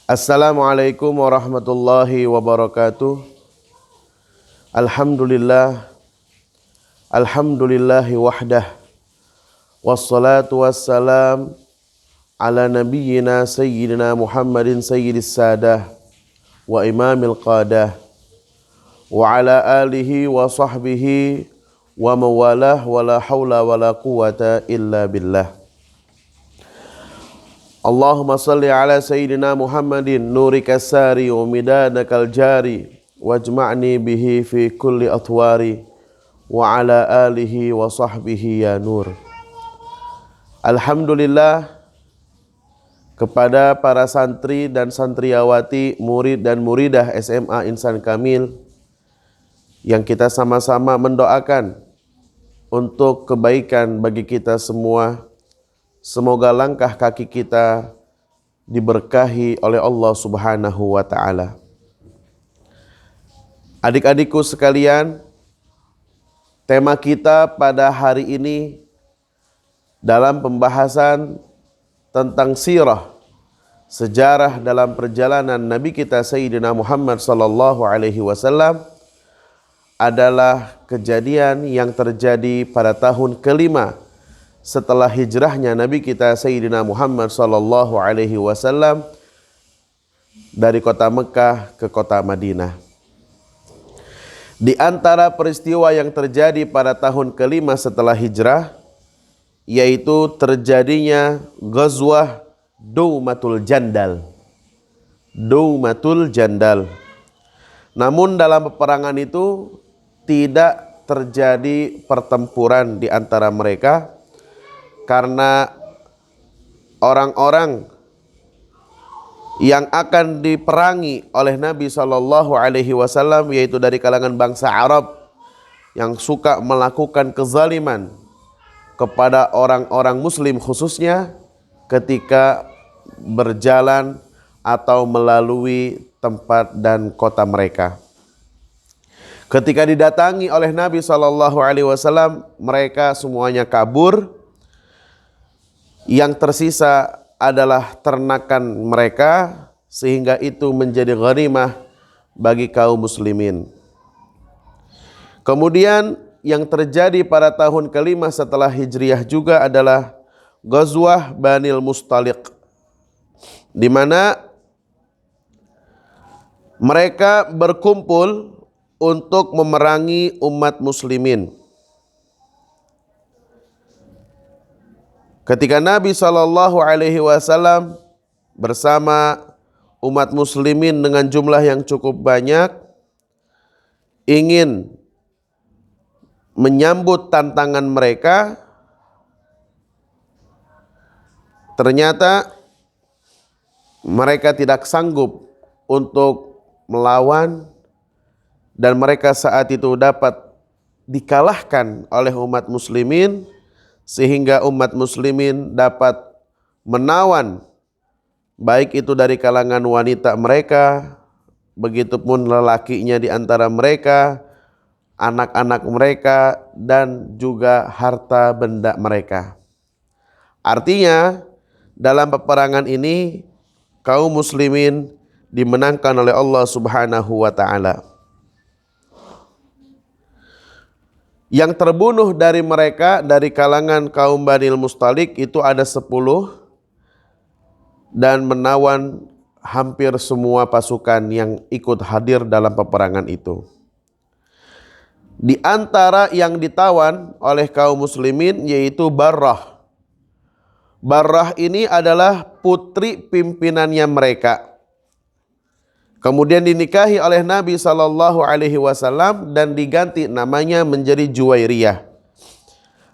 Assalamualaikum warahmatullahi wabarakatuh. Alhamdulillah, alhamdulillahi wahdah. Wassalatu wassalam ala nabiyyina sayyidina Muhammadin sayyidis sadah wa imamil qadah wa ala alihi wa sahbihi wa mawalah wa la hawla wa la quwata illa billah. Allahumma salli ala sayyidina Muhammadin nurika sari wa midadakal jari wajma'ni bihi fi kulli atwari wa ala alihi wa sahbihi ya nur. Alhamdulillah kepada para santri dan santriawati, murid dan muridah SMA Insan Kamil yang kita sama-sama mendoakan untuk kebaikan bagi kita semua. Semoga langkah kaki kita diberkahi oleh Allah Subhanahu wa ta'ala. Adik-adikku sekalian, tema kita pada hari ini dalam pembahasan tentang sirah, sejarah dalam perjalanan Nabi kita Sayyidina Muhammad sallallahu alaihi wasallam adalah kejadian yang terjadi pada tahun kelima setelah hijrahnya Nabi kita Sayyidina Muhammad sallallahu alaihi wasallam dari kota Mekah ke kota Madinah. Di antara peristiwa yang terjadi pada tahun kelima setelah hijrah, yaitu terjadinya Ghazwah Daumatul Jandal. Daumatul Jandal. Namun dalam peperangan itu tidak terjadi pertempuran di antara mereka, karena orang-orang yang akan diperangi oleh Nabi Shallallahu Alaihi Wasallam, yaitu dari kalangan bangsa Arab yang suka melakukan kezaliman kepada orang-orang Muslim, khususnya ketika berjalan atau melalui tempat dan kota mereka. Ketika didatangi oleh Nabi Shallallahu Alaihi Wasallam, mereka semuanya kabur. Yang tersisa adalah ternakan mereka, sehingga itu menjadi ghanimah bagi kaum muslimin. Kemudian yang terjadi pada tahun kelima setelah hijriah juga adalah Ghazwah Banil Mustaliq, di mana mereka berkumpul untuk memerangi umat muslimin. Ketika Nabi Shallallahu Alaihi Wasallam bersama umat muslimin dengan jumlah yang cukup banyak ingin menyambut tantangan mereka, ternyata mereka tidak sanggup untuk melawan, dan mereka saat itu dapat dikalahkan oleh umat muslimin, sehingga umat muslimin dapat menawan baik itu dari kalangan wanita mereka, begitupun lelakinya di antara mereka, anak-anak mereka, dan juga harta benda mereka. Artinya dalam peperangan ini kaum muslimin dimenangkan oleh Allah Subhanahu wa ta'ala. Yang terbunuh dari mereka dari kalangan kaum Banil Mustaliq itu ada 10, dan menawan hampir semua pasukan yang ikut hadir dalam peperangan itu. Di antara yang ditawan oleh kaum muslimin yaitu Barrah. Barrah ini adalah putri pimpinannya mereka. Kemudian dinikahi oleh Nabi Shallallahu Alaihi Wasallam dan diganti namanya menjadi Juwairiyah,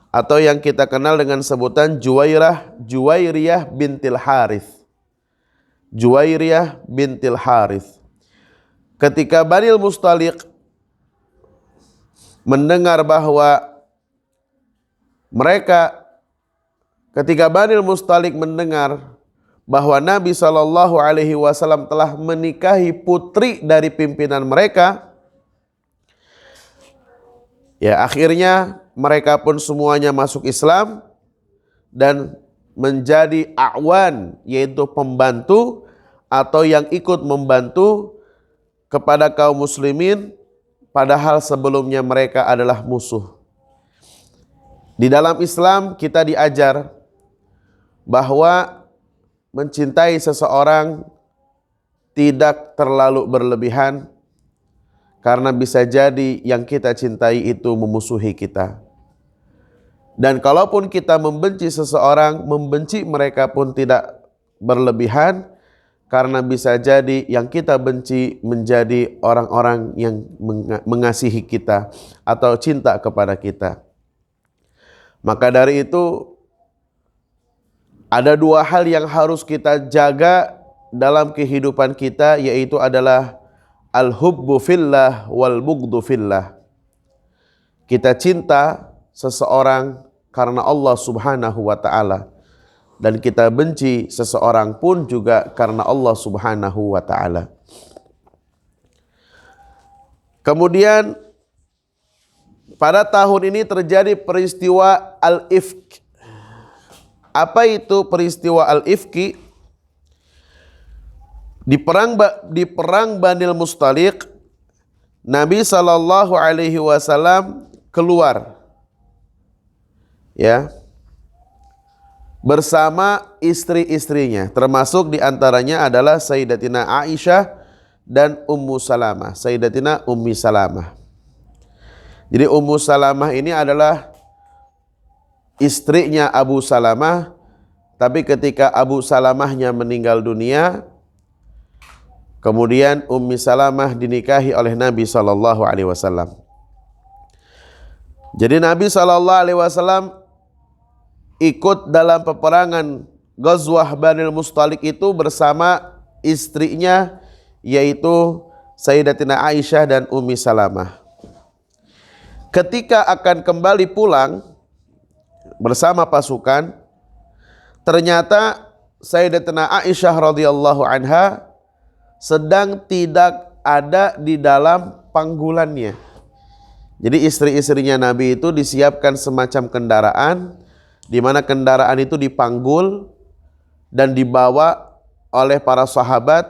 atau yang kita kenal dengan sebutan Juwairiyah bintil Harith. Juwairiyah bintil Harith. Ketika Banil Mustaliq mendengar bahwa bahwa Nabi Shallallahu Alaihi Wasallam telah menikahi putri dari pimpinan mereka, ya akhirnya mereka pun semuanya masuk Islam dan menjadi a'wan, yaitu pembantu atau yang ikut membantu kepada kaum muslimin padahal sebelumnya mereka adalah musuh. Di dalam Islam kita diajar bahwa mencintai seseorang tidak terlalu berlebihan, karena bisa jadi yang kita cintai itu memusuhi kita. Dan kalaupun kita membenci seseorang, membenci mereka pun tidak berlebihan, karena bisa jadi yang kita benci menjadi orang-orang yang mengasihi kita atau cinta kepada kita. Maka dari itu ada dua hal yang harus kita jaga dalam kehidupan kita, yaitu adalah al-hubbu fillah wal bughdhu fillah. Kita cinta seseorang karena Allah Subhanahu wa taala, dan kita benci seseorang pun juga karena Allah Subhanahu wa taala. Kemudian pada tahun ini terjadi peristiwa Al-Ifk. Apa itu peristiwa Al-Ifki? Di perang Banil Mustaliq, Nabi SAW keluar, ya, bersama istri-istrinya, termasuk diantaranya adalah Sayyidatina Aisyah dan Ummu Salamah, Sayyidatina Ummi Salamah. Jadi Ummu Salamah ini adalah istrinya Abu Salamah, tapi ketika Abu Salamahnya meninggal dunia, kemudian Ummi Salamah dinikahi oleh Nabi SAW. Jadi Nabi SAW ikut dalam peperangan Ghazwah Banil Mustaliq itu bersama istrinya, yaitu Sayyidatina Aisyah dan Ummi Salamah. Ketika akan kembali pulang bersama pasukan, ternyata Sayyidatina Aisyah radhiyallahu anha sedang tidak ada di dalam panggulannya. Jadi istri-istrinya Nabi itu disiapkan semacam kendaraan, di mana kendaraan itu dipanggul dan dibawa oleh para sahabat,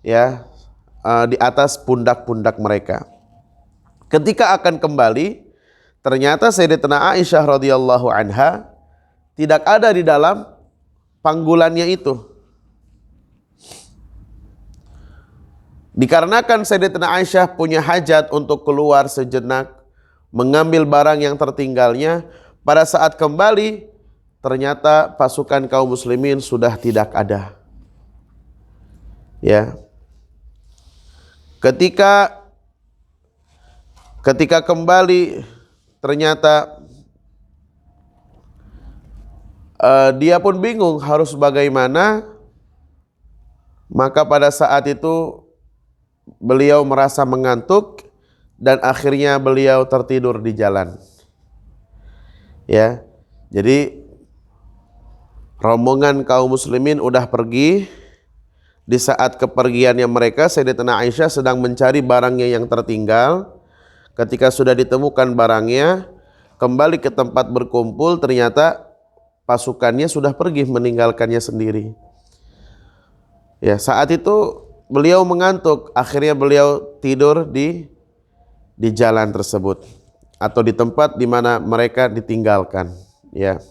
ya, di atas pundak-pundak mereka. Ketika akan kembali, ternyata Sayyidatina Aisyah radhiyallahu anha tidak ada di dalam panggulannya itu. Dikarenakan Sayyidatina Aisyah punya hajat untuk keluar sejenak, mengambil barang yang tertinggalnya, pada saat kembali ternyata pasukan kaum muslimin sudah tidak ada. Ya. Ketika kembali ternyata dia pun bingung harus bagaimana. Maka pada saat itu beliau merasa mengantuk dan akhirnya beliau tertidur di jalan. Ya, jadi rombongan kaum muslimin udah pergi. Di saat kepergiannya mereka, Sayyidatina Aisyah sedang mencari barangnya yang tertinggal. Ketika sudah ditemukan barangnya, kembali ke tempat berkumpul, ternyata pasukannya sudah pergi meninggalkannya sendiri. Ya, saat itu beliau mengantuk, akhirnya beliau tidur di jalan tersebut atau di tempat di mana mereka ditinggalkan, ya.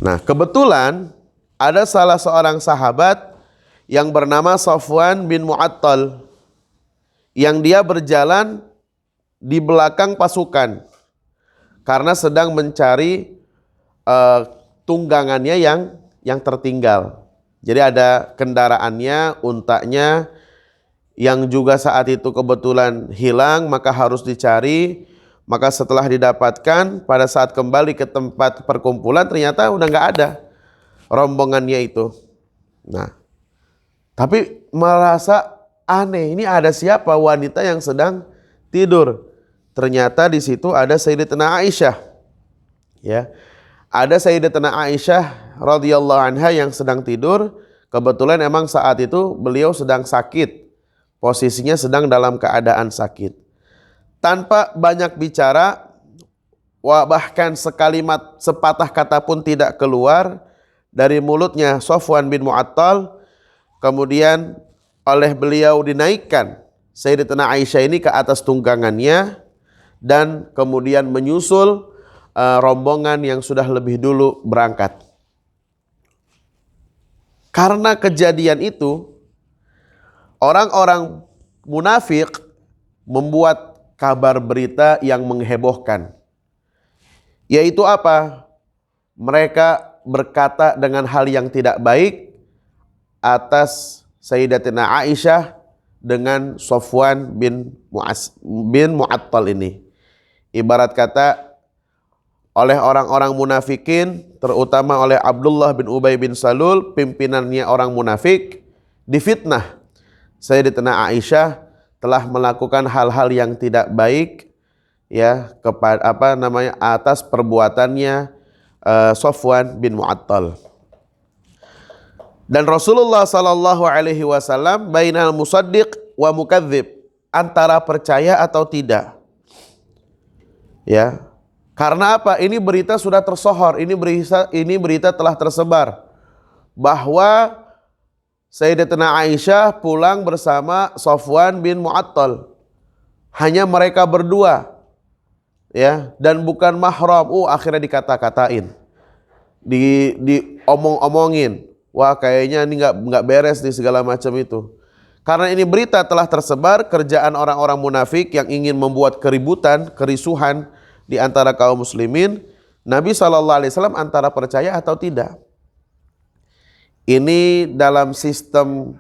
Nah, kebetulan ada salah seorang sahabat yang bernama Safwan bin Mu'attal yang dia berjalan di belakang pasukan karena sedang mencari tunggangannya yang tertinggal. Jadi ada kendaraannya, untanya yang juga saat itu kebetulan hilang, maka harus dicari. Maka setelah didapatkan, pada saat kembali ke tempat perkumpulan ternyata udah nggak ada rombongannya itu. Nah, tapi merasa aneh, ini ada siapa wanita yang sedang tidur? Ternyata di situ ada Sayyidatina Aisyah. Ya. Ada Sayyidatina Aisyah radhiyallahu anha yang sedang tidur. Kebetulan emang saat itu beliau sedang sakit. Posisinya sedang dalam keadaan sakit. Tanpa banyak bicara, bahkan sekalimat sepatah kata pun tidak keluar, dari mulutnya Safwan bin Mu'attal, kemudian oleh beliau dinaikkan Sayyidatina Aisyah ini ke atas tunggangannya, dan kemudian menyusul rombongan yang sudah lebih dulu berangkat. Karena kejadian itu, orang-orang munafik membuat kabar berita yang menghebohkan. Yaitu apa? Mereka berkata dengan hal yang tidak baik atas Sayyidatina Aisyah dengan Safwan bin Mu'attal ini. Ibarat kata, oleh orang-orang munafikin, terutama oleh Abdullah bin Ubay bin Salul, pimpinannya orang munafik, difitnah Sayyidatina Aisyah telah melakukan hal-hal yang tidak baik, ya, kepada atas perbuatannya Safwan bin Mu'attal. Dan Rasulullah sallallahu alaihi wasallam bainal musaddiq wa mukadzib, antara percaya atau tidak. Ya. Karena apa? Ini berita sudah tersohor, ini berita telah tersebar bahwa Sayyidatina Aisyah pulang bersama Safwan bin Mu'attal. Hanya mereka berdua, ya, dan bukan mahram. Akhirnya dikata-katain, diomong-omongin. Wah, kayaknya ini nggak beres nih, segala macam itu. Karena ini berita telah tersebar, kerjaan orang-orang munafik yang ingin membuat keributan, kerisuhan di antara kaum muslimin. Nabi SAW antara percaya atau tidak. Ini dalam sistem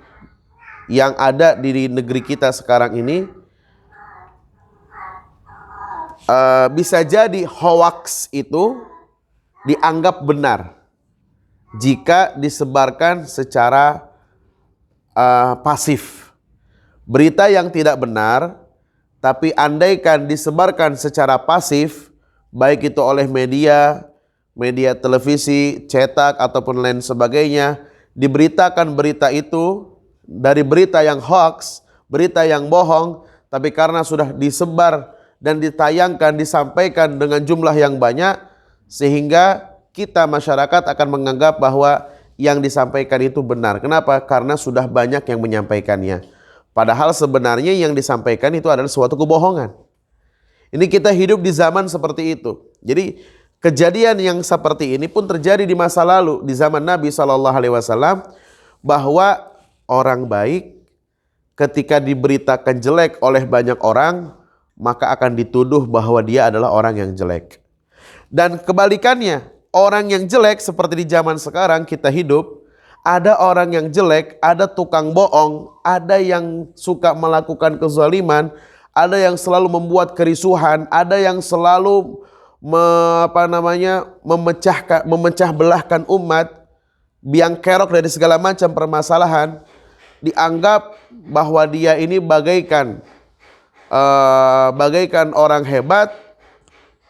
yang ada di negeri kita sekarang ini, bisa jadi hoax itu dianggap benar jika disebarkan secara pasif. Berita yang tidak benar, tapi andaikan disebarkan secara pasif, baik itu oleh media televisi, cetak, ataupun lain sebagainya, diberitakan berita itu dari berita yang hoax, berita yang bohong, tapi karena sudah disebar dan ditayangkan, disampaikan dengan jumlah yang banyak, sehingga kita masyarakat akan menganggap bahwa yang disampaikan itu benar. Kenapa? Karena sudah banyak yang menyampaikannya. Padahal sebenarnya yang disampaikan itu adalah suatu kebohongan. Ini kita hidup di zaman seperti itu. Jadi kejadian yang seperti ini pun terjadi di masa lalu, di zaman Nabi SAW, bahwa orang baik ketika diberitakan jelek oleh banyak orang, maka akan dituduh bahwa dia adalah orang yang jelek. Dan kebalikannya, orang yang jelek seperti di zaman sekarang kita hidup, ada orang yang jelek, ada tukang bohong, ada yang suka melakukan kezaliman, ada yang selalu membuat kerisuhan, ada yang selalu memecah belahkan umat, biang kerok dari segala macam permasalahan, dianggap bahwa dia ini bagaikan orang hebat,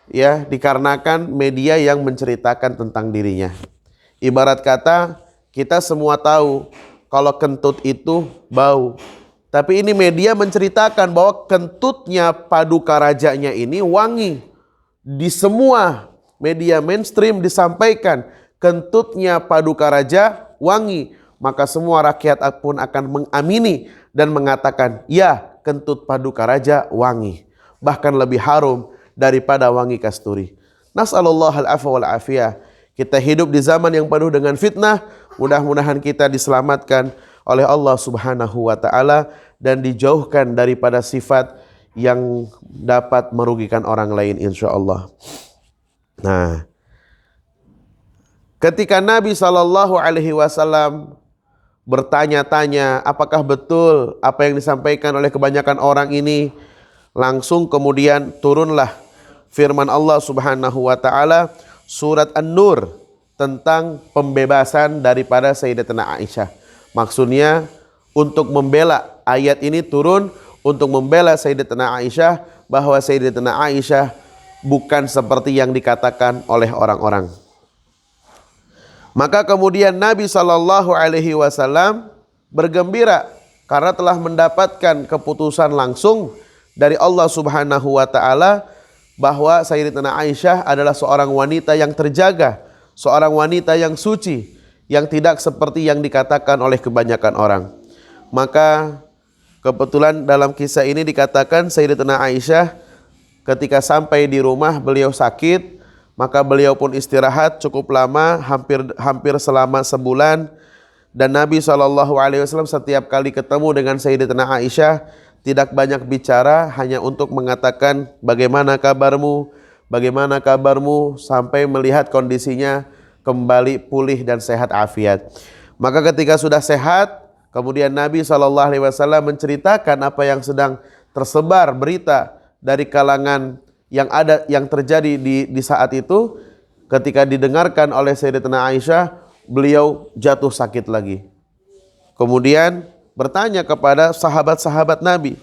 ya, dikarenakan media yang menceritakan tentang dirinya. Ibarat kata, kita semua tahu kalau kentut itu bau, tapi ini media menceritakan bahwa kentutnya Paduka Rajanya ini wangi. Di semua media mainstream disampaikan kentutnya Paduka Raja wangi, maka semua rakyat pun akan mengamini dan mengatakan, ya, kentut Paduka Raja wangi, bahkan lebih harum daripada wangi kasturi. Nas'alullah al-afwa wal afiyah. Kita hidup di zaman yang penuh dengan fitnah. Mudah-mudahan kita diselamatkan oleh Allah Subhanahu wa taala dan dijauhkan daripada sifat yang dapat merugikan orang lain, insyaallah. Nah, ketika Nabi SAW bertanya-tanya apakah betul apa yang disampaikan oleh kebanyakan orang ini, langsung kemudian turunlah firman Allah Subhanahu wa taala surat An-Nur tentang pembebasan daripada Sayyidatina Aisyah. Maksudnya untuk membela, ayat ini turun untuk membela Sayyidatina Aisyah, bahwa Sayyidatina Aisyah bukan seperti yang dikatakan oleh orang-orang. Maka kemudian Nabi SAW bergembira karena telah mendapatkan keputusan langsung dari Allah Subhanahu wa taala bahwa Sayyidatina Aisyah adalah seorang wanita yang terjaga, seorang wanita yang suci, yang tidak seperti yang dikatakan oleh kebanyakan orang. Maka kebetulan dalam kisah ini dikatakan Sayyidatina Aisyah ketika sampai di rumah beliau sakit, maka beliau pun istirahat cukup lama, hampir selama sebulan. Dan Nabi SAW setiap kali ketemu dengan Sayyidatina Aisyah tidak banyak bicara, hanya untuk mengatakan bagaimana kabarmu, sampai melihat kondisinya kembali pulih dan sehat afiat. Maka ketika sudah sehat, kemudian Nabi SAW menceritakan apa yang sedang tersebar berita dari kalangan yang terjadi di saat itu. Ketika didengarkan oleh Sayyidatina Aisyah, beliau jatuh sakit lagi. Kemudian bertanya kepada sahabat-sahabat Nabi,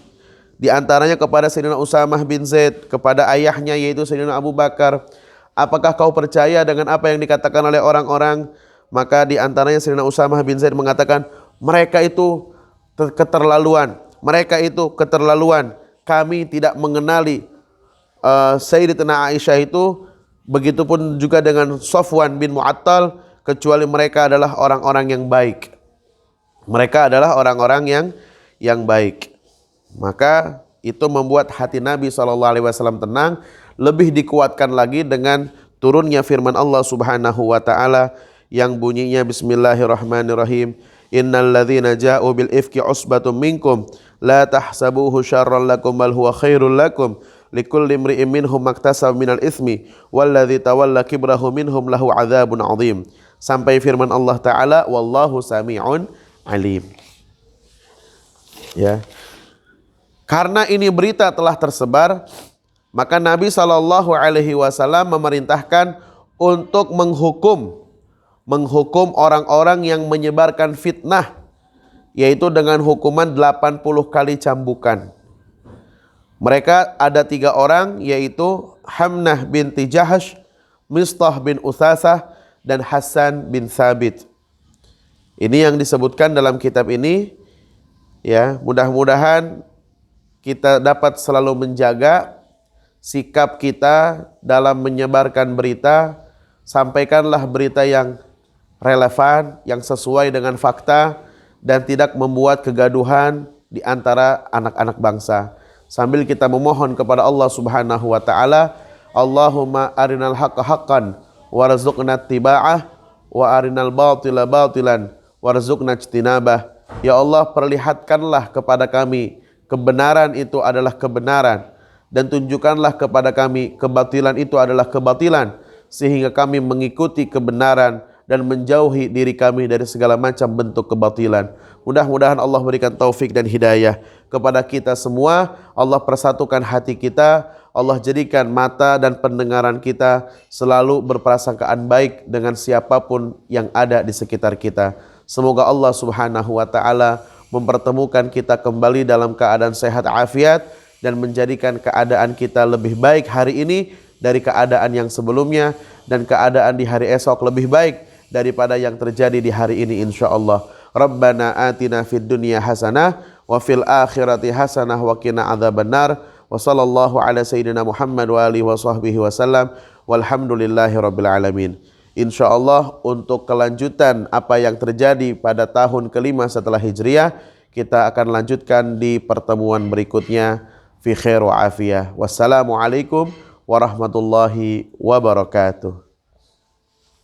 di antaranya kepada Sayyidina Usamah bin Zaid, kepada ayahnya yaitu Sayyidina Abu Bakar, apakah kau percaya dengan apa yang dikatakan oleh orang-orang? Maka di antaranya Sayyidina Usamah bin Zaid mengatakan, mereka itu keterlaluan. Kami tidak mengenali Sayyidatina Aisyah itu, begitupun juga dengan Safwan bin Mu'attal, kecuali mereka adalah orang-orang yang baik. Mereka adalah orang-orang yang baik. Maka itu membuat hati Nabi SAW tenang, lebih dikuatkan lagi dengan turunnya firman Allah Subhanahu wa taala yang bunyinya Bismillahirrahmanirrahim. Innal ladzina ja'u bil ifki usbatum minkum la tahsabuhu syarran lakum bal huwa khairul lakum likulli imri'in minhum maktasab minal itsmi walladzi tawalla kibrahu minhum lahu adzabun adzim. Sampai firman Allah taala, wallahu sami'un alim. Ya. Karena ini berita telah tersebar, maka Nabi SAW memerintahkan untuk menghukum orang-orang yang menyebarkan fitnah, yaitu dengan hukuman 80 kali cambukan. Mereka ada 3 orang, yaitu Hamnah binti Jahash, Mistah bin Utsasah, dan Hasan bin Thabit. Ini yang disebutkan dalam kitab ini. Ya, mudah-mudahan kita dapat selalu menjaga sikap kita dalam menyebarkan berita. Sampaikanlah berita yang relevan, yang sesuai dengan fakta, dan tidak membuat kegaduhan di antara anak-anak bangsa. Sambil kita memohon kepada Allah Subhanahu wa taala, Allahumma arinal haqqa haqqan warzuqna ittiba'ah wa arinal batila batilan warzuqna ijtinabah. Ya Allah, perlihatkanlah kepada kami kebenaran itu adalah kebenaran, dan tunjukkanlah kepada kami kebatilan itu adalah kebatilan, sehingga kami mengikuti kebenaran dan menjauhi diri kami dari segala macam bentuk kebatilan. Mudah-mudahan Allah berikan taufik dan hidayah kepada kita semua. Allah persatukan hati kita. Allah jadikan mata dan pendengaran kita selalu berprasangkaan baik dengan siapapun yang ada di sekitar kita. Semoga Allah Subhanahu wa taala mempertemukan kita kembali dalam keadaan sehat afiat dan menjadikan keadaan kita lebih baik hari ini dari keadaan yang sebelumnya, dan keadaan di hari esok lebih baik daripada yang terjadi di hari ini insyaallah. Rabbana atina fid dunya hasanah wa fil akhirati hasanah wa qina adzabannar. Wa sallallahu ala sayyidina Muhammad wa alihi wa sahbihi wasallam. Walhamdulillahi rabbil alamin. Insyaallah untuk kelanjutan apa yang terjadi pada tahun kelima setelah Hijriah, kita akan lanjutkan di pertemuan berikutnya. Fi khair wa afiyah. Wassalamualaikum warahmatullahi wabarakatuh.